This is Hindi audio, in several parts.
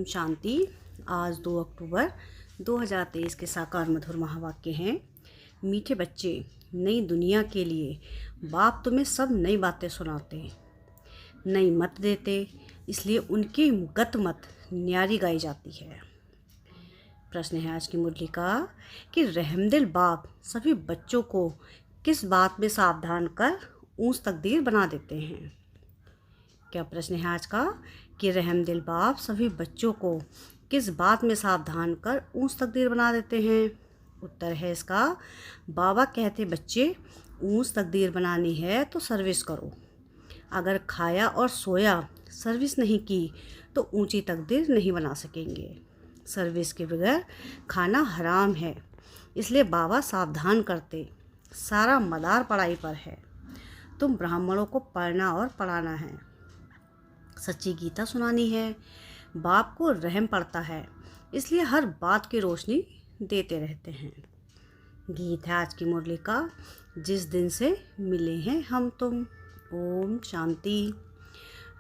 शांति। आज 2 अक्टूबर 2023 के साकार मधुर महावाक्य हैं। मीठे बच्चे, नई दुनिया के लिए बाप तुम्हें सब नई बातें सुनाते, नई मत देते, इसलिए उनकी गत मत न्यारी गाई जाती है। प्रश्न है आज की मुरली का कि रहमदिल बाप सभी बच्चों को किस बात में सावधान कर ऊंच तकदीर बना देते हैं। क्या प्रश्न है आज का कि रहमदिल बाप सभी बच्चों को किस बात में सावधान कर ऊंच तकदीर बना देते हैं। उत्तर है इसका, बाबा कहते बच्चे ऊंच तकदीर बनानी है तो सर्विस करो। अगर खाया और सोया सर्विस नहीं की तो ऊंची तकदीर नहीं बना सकेंगे। सर्विस के बगैर खाना हराम है, इसलिए बाबा सावधान करते, सारा मदार पढ़ाई पर है। तुम ब्राह्मणों को पढ़ना और पढ़ाना है, सच्ची गीता सुनानी है। बाप को रहम पड़ता है, इसलिए हर बात की रोशनी देते रहते हैं। गीत है आज की मुरली का, जिस दिन से मिले हैं हम तुम। ओम शांति।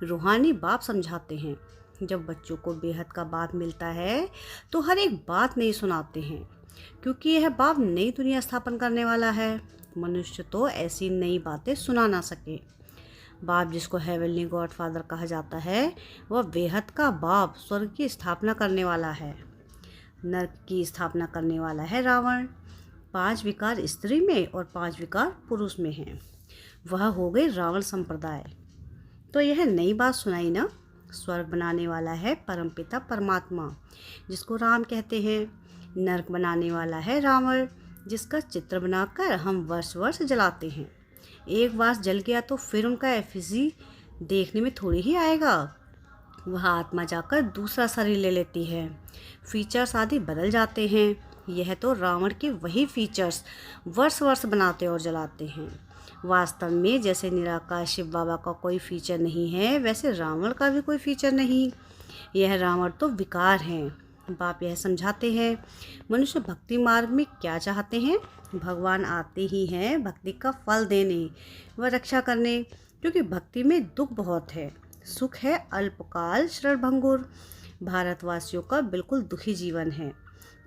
रूहानी बाप समझाते हैं, जब बच्चों को बेहद का बाप मिलता है तो हर एक बात नहीं सुनाते हैं, क्योंकि यह बाप नई दुनिया स्थापन करने वाला है। मनुष्य तो ऐसी नई बातें सुना ना सके। बाप जिसको हेवनली गॉड फादर कहा जाता है, वह बेहद का बाप स्वर्ग की स्थापना करने वाला है। नर्क की स्थापना करने वाला है रावण। 5 विकार स्त्री में और 5 विकार पुरुष में हैं। वह हो गई रावण संप्रदाय। तो यह नई बात सुनाई ना। स्वर्ग बनाने वाला है परमपिता परमात्मा, जिसको राम कहते हैं। नर्क बनाने वाला है रावण, जिसका चित्र बनाकर हम वर्ष वर्ष जलाते हैं। एक बार जल गया तो फिर उनका एफिजी देखने में थोड़ी ही आएगा। वह आत्मा जाकर दूसरा शरीर ले लेती है, फीचर्स आदि बदल जाते हैं। यह तो रावण के वही फीचर्स वर्ष वर्ष बनाते और जलाते हैं। वास्तव में जैसे निराकार शिव बाबा का कोई फीचर नहीं है, वैसे रावण का भी कोई फीचर नहीं। यह रावण तो विकार हैं। बाप यह समझाते हैं, मनुष्य भक्ति मार्ग में क्या चाहते हैं। भगवान आते ही हैं भक्ति का फल देने व रक्षा करने, क्योंकि भक्ति में दुख बहुत है, सुख है अल्पकाल क्षणभंगुर। भारतवासियों का बिल्कुल दुखी जीवन है।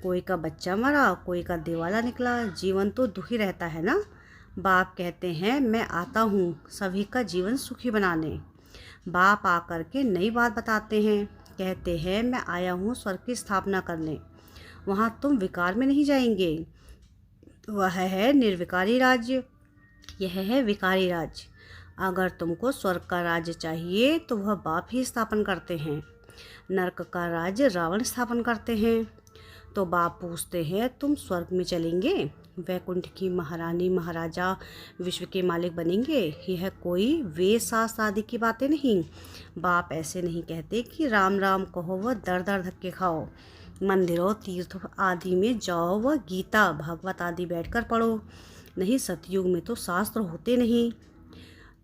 कोई का बच्चा मरा, कोई का दिवाला निकला, जीवन तो दुखी रहता है ना। बाप कहते हैं, मैं आता हूँ सभी का जीवन सुखी बनाने। बाप आकर के नई बात बताते हैं, कहते हैं मैं आया हूँ स्वर्ग की स्थापना करने। वहाँ तुम विकार में नहीं जाएंगे। वह है निर्विकारी राज्य, यह है विकारी राज्य। अगर तुमको स्वर्ग का राज्य चाहिए तो वह बाप ही स्थापन करते हैं। नरक का राज्य रावण स्थापन करते हैं। तो बाप पूछते हैं, तुम स्वर्ग में चलेंगे, वैकुंठ की महारानी महाराजा विश्व के मालिक बनेंगे। यह कोई वेद शास्त्र आदि की बातें नहीं। बाप ऐसे नहीं कहते कि राम राम कहो व दर दर धक्के खाओ, मंदिरों तीर्थ आदि में जाओ व गीता भागवत आदि बैठकर पढ़ो। नहीं, सतयुग में तो शास्त्र होते नहीं।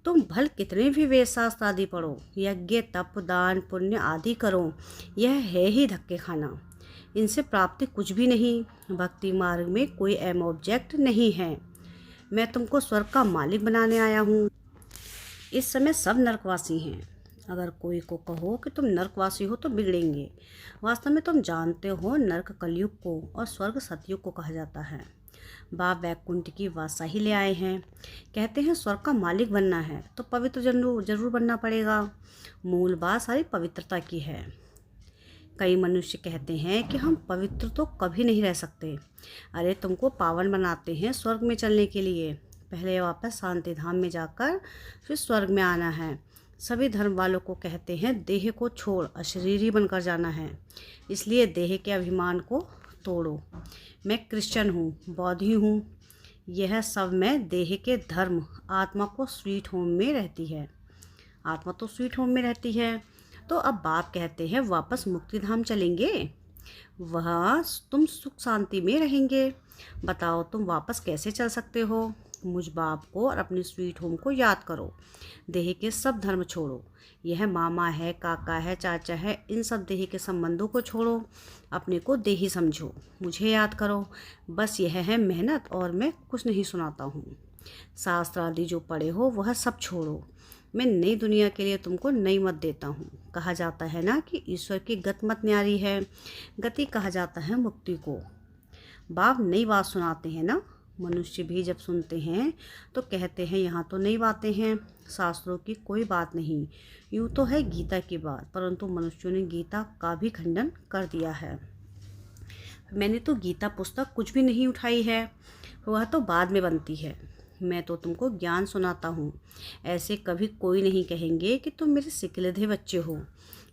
तुम भल कितने भी वेद शास्त्र आदि पढ़ो, यज्ञ तप दान पुण्य आदि करो, यह है ही धक्के खाना। इनसे प्राप्ति कुछ भी नहीं। भक्ति मार्ग में कोई एम ऑब्जेक्ट नहीं है। मैं तुमको स्वर्ग का मालिक बनाने आया हूँ। इस समय सब नरकवासी हैं। अगर कोई को कहो कि तुम नरकवासी हो तो बिगड़ेंगे। वास्तव में तुम जानते हो, नरक कलयुग को और स्वर्ग सतयुग को कहा जाता है। बाप वैकुंठ की वासा ही ले आए हैं। कहते हैं स्वर्ग का मालिक बनना है तो पवित्र जरूर बनना पड़ेगा। मूल बात सारी पवित्रता की है। कई मनुष्य कहते हैं कि हम पवित्र तो कभी नहीं रह सकते। अरे तुमको पावन बनाते हैं स्वर्ग में चलने के लिए। पहले वापस शांति धाम में जाकर फिर स्वर्ग में आना है। सभी धर्म वालों को कहते हैं देह को छोड़ अशरीरी बनकर जाना है, इसलिए देह के अभिमान को तोड़ो। मैं क्रिश्चियन हूँ, बौद्धी हूँ, यह सब मैं देह के धर्म। आत्मा को स्वीट होम में रहती है। आत्मा तो स्वीट होम में रहती है। तो अब बाप कहते हैं वापस मुक्ति धाम चलेंगे, वहाँ तुम सुख शांति में रहेंगे। बताओ तुम वापस कैसे चल सकते हो। मुझ बाप को और अपने स्वीट होम को याद करो। देह के सब धर्म छोड़ो। यह मामा है, काका है, चाचा है, इन सब देह के संबंधों को छोड़ो। अपने को देही समझो, मुझे याद करो। बस यह है मेहनत, और मैं कुछ नहीं सुनाता हूँ। शास्त्र आदि जो पढ़े हो वह सब छोड़ो। मैं नई दुनिया के लिए तुमको नई मत देता हूँ। कहा जाता है ना कि ईश्वर की गत मत न्यारी है, गति कहा जाता है मुक्ति को। बाप नई बात सुनाते हैं ना, मनुष्य भी जब सुनते हैं तो कहते हैं यहाँ तो नई बातें हैं, शास्त्रों की कोई बात नहीं। यूँ तो है गीता की बात, परंतु मनुष्यों ने गीता का भी खंडन कर दिया है। मैंने तो गीता पुस्तक कुछ भी नहीं उठाई है, वह तो बाद में बनती है। मैं तो तुमको ज्ञान सुनाता हूँ। ऐसे कभी कोई नहीं कहेंगे कि तुम मेरे सिकलधे बच्चे हो।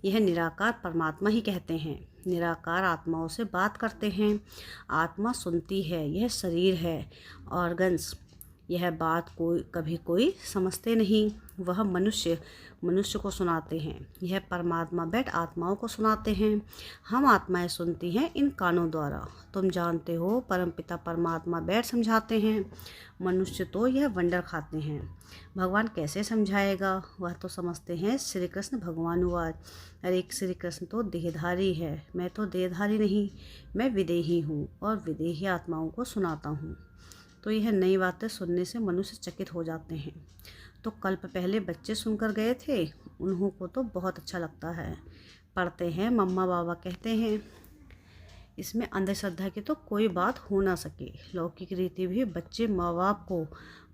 यह निराकार परमात्मा ही कहते हैं। निराकार आत्माओं से बात करते हैं, आत्मा सुनती है, यह शरीर है, ऑर्गन्स। यह बात कभी कोई समझते नहीं। वह मनुष्य को सुनाते हैं, यह परमात्मा बैठ आत्माओं को सुनाते हैं। हम आत्माएं सुनती हैं इन कानों द्वारा। तुम जानते हो परमपिता परमात्मा बैठ समझाते हैं, मनुष्य तो यह वंडर खाते हैं। भगवान कैसे समझाएगा, वह तो समझते हैं। श्री कृष्ण भगवान हुआ, अरे श्री कृष्ण तो देहधारी है, मैं तो देहधारी नहीं, मैं विदेही हूँ और विदेही आत्माओं को सुनाता हूँ। तो यह नई बातें सुनने से मनुष्य चकित हो जाते हैं। तो कल्प पहले बच्चे सुनकर गए थे, उन्हों को तो बहुत अच्छा लगता है। पढ़ते हैं, मम्मा बाबा कहते हैं। इसमें अंधश्रद्धा की तो कोई बात हो ना सके। लौकिक रीति भी बच्चे माँ बाप को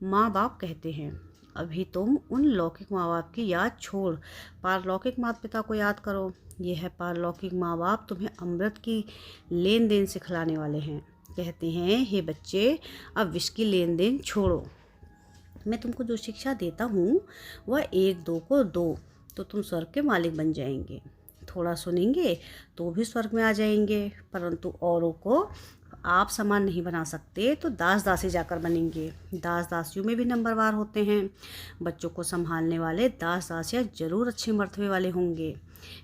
माँ बाप कहते हैं। अभी तुम उन लौकिक माँ बाप की याद छोड़ पारलौकिक माता पिता को याद करो। यह है पारलौकिक माँ बाप तुम्हें अमृत की लेन देन सिखलाने वाले हैं। कहते हैं, हे बच्चे, अब विष की लेन देन छोड़ो। मैं तुमको जो शिक्षा देता हूँ वह एक दो को दो, तो तुम स्वर्ग के मालिक बन जाएंगे। थोड़ा सुनेंगे तो भी स्वर्ग में आ जाएंगे, परंतु औरों को आप समान नहीं बना सकते, तो दास दासी जाकर बनेंगे। दास दासियों में भी नंबरवार होते हैं। बच्चों को संभालने वाले दास दासियाँ जरूर अच्छे मर्तबे वाले होंगे।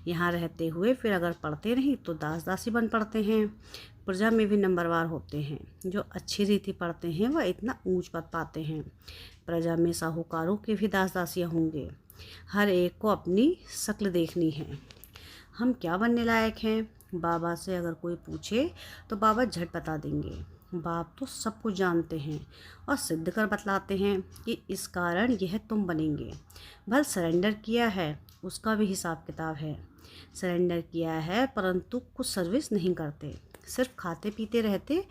यहाँ रहते हुए फिर अगर पढ़ते नहीं तो दास दासी बन पड़ते हैं। प्रजा में भी नंबरवार होते हैं। जो अच्छी रीति पढ़ते हैं वह इतना ऊंच पद पाते हैं। प्रजा में साहूकारों के भी दास दासियाँ होंगे। हर एक को अपनी शक्ल देखनी है। हम क्या बनने लायक हैं, बाबा से अगर कोई पूछे तो बाबा झट बता देंगे। बाप तो सब कुछ जानते हैं और सिद्ध कर बतलाते हैं कि इस कारण यह तुम बनेंगे। भल सरेंडर किया है उसका भी हिसाब किताब है। सरेंडर किया है परंतु कुछ सर्विस नहीं करते, सिर्फ खाते पीते रहते,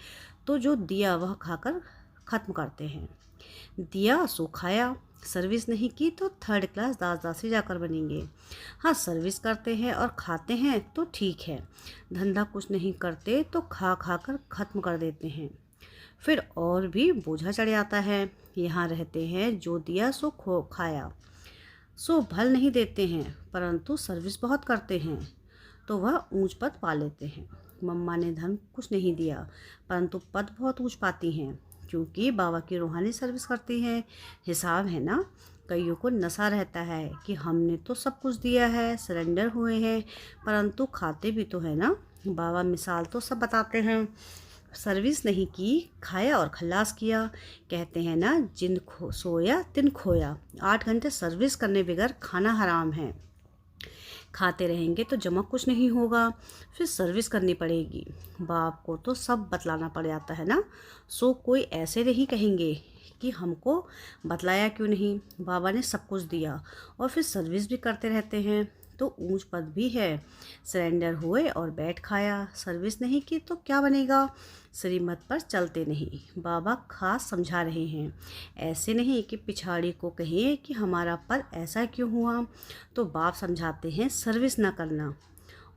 तो जो दिया वह खाकर ख़त्म करते हैं। दिया सो खाया, सर्विस नहीं की तो थर्ड क्लास दास दासी जाकर बनेंगे। हाँ, सर्विस करते हैं और खाते हैं तो ठीक है, धंधा कुछ नहीं करते तो खा खा कर ख़त्म कर देते हैं, फिर और भी बोझा चढ़ जाता है। यहाँ रहते हैं, जो दिया सो खाया, सो भल नहीं देते हैं परंतु सर्विस बहुत करते हैं, तो वह ऊंच पद पा लेते हैं। मम्मा ने धन कुछ नहीं दिया परंतु पद बहुत ऊंच पाती हैं, क्योंकि बाबा की रूहानी सर्विस करती हैं। हिसाब है ना, कईयों को नशा रहता है कि हमने तो सब कुछ दिया है, सरेंडर हुए हैं, परंतु खाते भी तो है ना। बाबा मिसाल तो सब बताते हैं, सर्विस नहीं की, खाया और खल्लास किया। कहते हैं ना, जिन सोया तिन खोया। 8 घंटे सर्विस करने बगैर खाना हराम है। खाते रहेंगे तो जमा कुछ नहीं होगा, फिर सर्विस करनी पड़ेगी। बाप को तो सब बतलाना पड़ जाता है ना, सो कोई ऐसे नहीं कहेंगे कि हमको बतलाया क्यों नहीं। बाबा ने सब कुछ दिया और फिर सर्विस भी करते रहते हैं, तो ऊंच पद भी है। सरेंडर हुए और बैठ खाया, सर्विस नहीं की तो क्या बनेगा। श्रीमत पर चलते नहीं। बाबा खास समझा रहे हैं, ऐसे नहीं कि पिछाड़ी को कहें कि हमारा पद ऐसा क्यों हुआ। तो बाप समझाते हैं, सर्विस ना करना,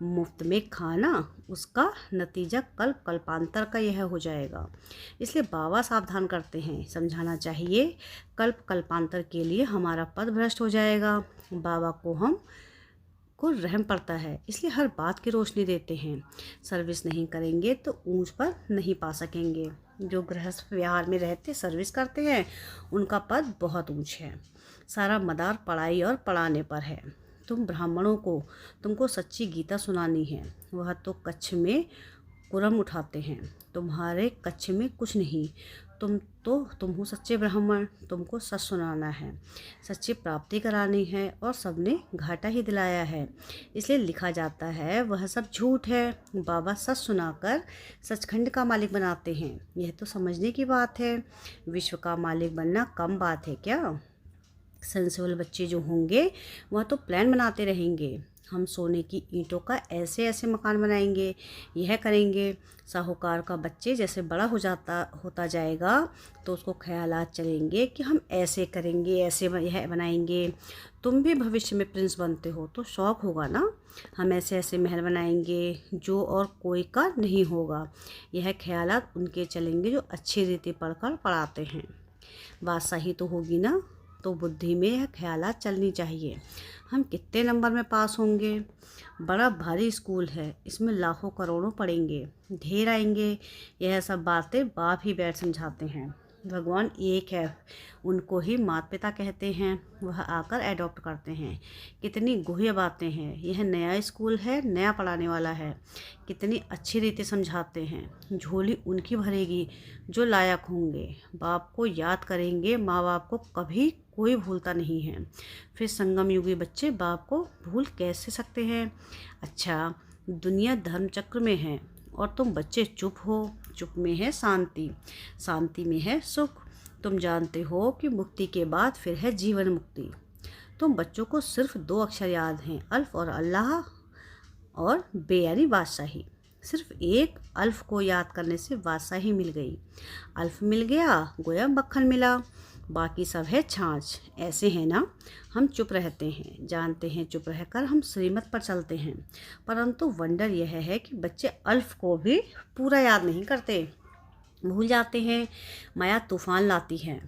मुफ्त में खाना, उसका नतीजा कल्प कल्पांतर का यह हो जाएगा। इसलिए बाबा सावधान करते हैं, समझाना चाहिए, कल्प कल्पांतर के लिए हमारा पद भ्रष्ट हो जाएगा। बाबा को हम को रहम पड़ता है, इसलिए हर बात की रोशनी देते हैं। सर्विस नहीं करेंगे तो ऊंच पर नहीं पा सकेंगे। जो गृहस्थ व्यवहार में रहते सर्विस करते हैं उनका पद बहुत ऊंच है। सारा मदार पढ़ाई और पढ़ाने पर है। तुमको सच्ची गीता सुनानी है, वह तो कच्छ में कुरम उठाते हैं, तुम्हारे कच्छ में कुछ नहीं। तुम हो सच्चे ब्राह्मण, तुमको सच सुनाना है, सच्ची प्राप्ति करानी है, और सबने घाटा ही दिलाया है, इसलिए लिखा जाता है वह सब झूठ है। बाबा सच सुनाकर सचखंड का मालिक बनाते हैं, यह तो समझने की बात है। विश्व का मालिक बनना कम बात है क्या। सेंसिबल बच्चे जो होंगे वह तो प्लान बनाते रहेंगे, हम सोने की ईंटों का ऐसे ऐसे मकान बनाएंगे, यह करेंगे। साहूकार का बच्चे जैसे बड़ा होता जाएगा तो उसको ख्यालात चलेंगे कि हम ऐसे करेंगे, ऐसे यह बनाएंगे। तुम भी भविष्य में प्रिंस बनते हो तो शौक़ होगा ना, हम ऐसे ऐसे महल बनाएंगे जो और कोई का नहीं होगा। यह ख्यालात उनके चलेंगे जो अच्छी रीति पढ़कर पढ़ाते हैं। बात सही तो होगी ना, तो बुद्धि में यह ख्यालात चलनी चाहिए। हम कितने नंबर में पास होंगे, बड़ा भारी स्कूल है, इसमें लाखों करोड़ों पढ़ेंगे, ढेर आएंगे। यह सब बातें बाप ही बैठ समझाते हैं। भगवान एक है, उनको ही माता पिता कहते हैं, वह आकर एडॉप्ट करते हैं। कितनी गुह्य बातें हैं, यह नया स्कूल है, नया पढ़ाने वाला है, कितनी अच्छी रीति समझाते हैं। झोली उनकी भरेगी जो लायक होंगे, बाप को याद करेंगे, माँ बाप को कभी कोई भूलता नहीं है। फिर संगम युगी बच्चे बाप को भूल कैसे सकते हैं। अच्छा, दुनिया धर्म चक्र में है और तुम बच्चे चुप हो, चुप में है शांति, शांति में है सुख। तुम जानते हो कि मुक्ति के बाद फिर है जीवन मुक्ति। तुम बच्चों को सिर्फ 2 अक्षर याद हैं, अल्फ और अल्लाह, और बे यानी बादशाही। सिर्फ एक अल्फ को याद करने से बादशाही मिल गई। अल्फ मिल गया गोया मक्खन मिला, बाकी सब है छाछ। ऐसे है ना, हम चुप रहते हैं, जानते हैं चुप रहकर हम श्रीमत पर चलते हैं, परंतु वंडर यह है कि बच्चे अल्फ को भी पूरा याद नहीं करते, भूल जाते हैं। माया तूफान लाती है।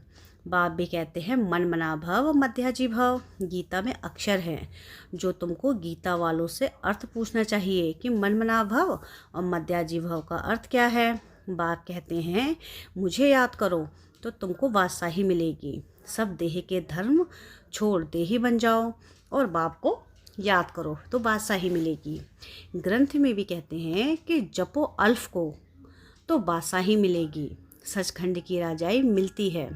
बाप भी कहते हैं मन मना भव मध्याजी भव। गीता में अक्षर है जो तुमको गीता वालों से अर्थ पूछना चाहिए कि मन मना भव और मध्याजी भव का अर्थ क्या है। बाप कहते हैं मुझे याद करो तो तुमको बादशाही मिलेगी। सब देह के धर्म छोड़ देही बन जाओ और बाप को याद करो तो बादशाही मिलेगी। ग्रंथ में भी कहते हैं कि जपो अल्फ को तो बादशाही मिलेगी। सचखंड की राजाई मिलती है।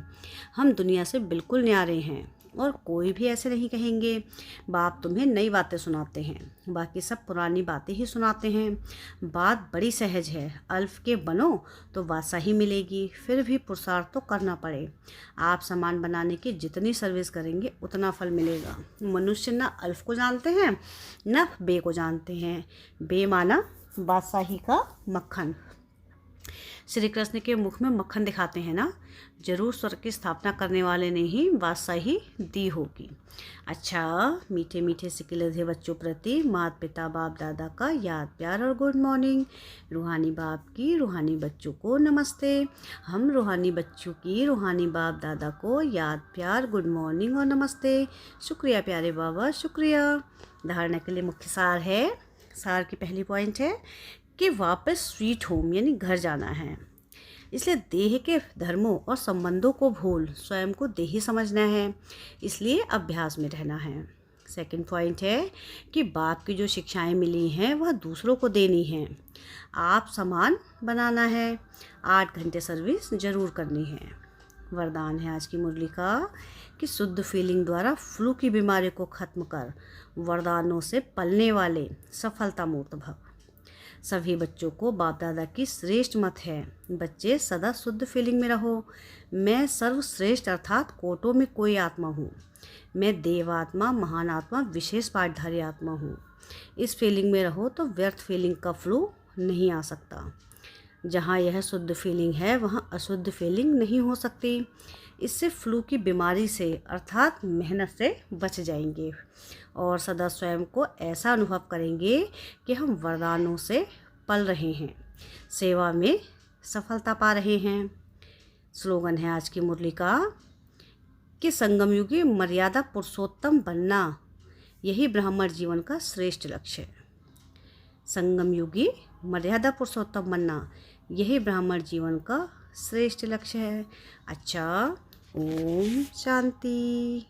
हम दुनिया से बिल्कुल न्यारे हैं और कोई भी ऐसे नहीं कहेंगे। बाप तुम्हें नई बातें सुनाते हैं, बाकी सब पुरानी बातें ही सुनाते हैं। बात बड़ी सहज है, अल्फ के बनो तो बादशाही मिलेगी, फिर भी पुरुषार्थ तो करना पड़े। आप सामान बनाने की जितनी सर्विस करेंगे उतना फल मिलेगा। मनुष्य ना अल्फ को जानते हैं न बे को जानते हैं। बे माना बादशाही का मक्खन। श्री कृष्ण के मुख में मक्खन दिखाते हैं ना, जरूर स्वर्ग की स्थापना करने वाले ने ही बादशाही दी होगी। अच्छा, मीठे मीठे सिकिलधे बच्चों प्रति माता पिता बाप दादा का याद प्यार और गुड मॉर्निंग। रूहानी बाप की रूहानी बच्चों को नमस्ते। हम रूहानी बच्चों की रूहानी बाप दादा को याद प्यार गुड मॉर्निंग और नमस्ते। शुक्रिया प्यारे बाबा, शुक्रिया। धारणा के लिए मुख्य सार है। सार की पहली पॉइंट है कि वापस स्वीट होम यानी घर जाना है, इसलिए देह के धर्मों और संबंधों को भूल स्वयं को देही समझना है, इसलिए अभ्यास में रहना है। सेकंड पॉइंट है कि बाप की जो शिक्षाएं मिली हैं वह दूसरों को देनी है। आप सामान बनाना है, 8 घंटे सर्विस जरूर करनी है। वरदान है आज की मुरली का कि शुद्ध फीलिंग द्वारा फ्लू की बीमारी को खत्म कर वरदानों से पलने वाले सफलता मूर्त भव। सभी बच्चों को बाप दादा की श्रेष्ठ मत है, बच्चे सदा शुद्ध फीलिंग में रहो। मैं सर्वश्रेष्ठ अर्थात कोटों में कोई आत्मा हूँ। मैं देवात्मा, महान आत्मा, विशेष पाठधारी आत्मा हूँ। इस फीलिंग में रहो तो व्यर्थ फीलिंग का फ्लू नहीं आ सकता। जहाँ यह शुद्ध फीलिंग है वहाँ अशुद्ध फीलिंग नहीं हो सकती। इससे फ्लू की बीमारी से अर्थात मेहनत से बच जाएंगे और सदा स्वयं को ऐसा अनुभव करेंगे कि हम वरदानों से पल रहे हैं, सेवा में सफलता पा रहे हैं। स्लोगन है आज की मुरली का कि संगम युगी मर्यादा पुरुषोत्तम बनना, यही ब्राह्मण जीवन का श्रेष्ठ लक्ष्य है। संगम युगी मर्यादा पुरुषोत्तम बनना, यही ब्राह्मण जीवन का श्रेष्ठ लक्ष्य है। अच्छा, ओम शांति।